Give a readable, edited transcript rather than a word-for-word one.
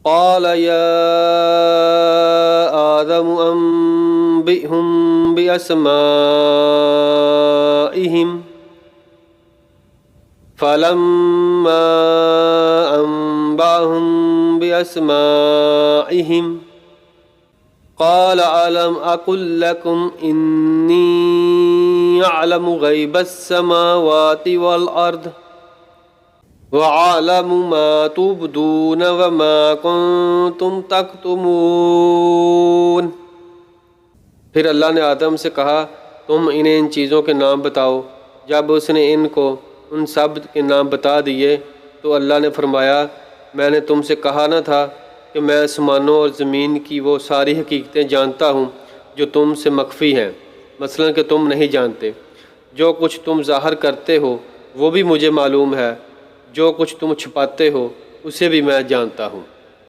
قال يا آدم أنبئهم بأسمائهم فلما أنبأهم بأسمائهم قال ألم أقل لكم إني أعلم غيب السماوات والأرض وَعَالَمُ مَا تُبْدُونَ وَمَا كُنْتُمْ تَكْتُمُونَ۔ پھر اللہ نے آدم سے کہا تم انہیں ان چیزوں کے نام بتاؤ۔ جب اس نے ان کو ان سب کے نام بتا دیے تو اللہ نے فرمایا میں نے تم سے کہا نہ تھا کہ میں آسمانوں اور زمین کی وہ ساری حقیقتیں جانتا ہوں جو تم سے مخفی ہیں، مثلا کہ تم نہیں جانتے۔ جو کچھ تم ظاہر کرتے ہو وہ بھی مجھے معلوم ہے، جو کچھ تم چھپاتے ہو اسے بھی میں جانتا ہوں۔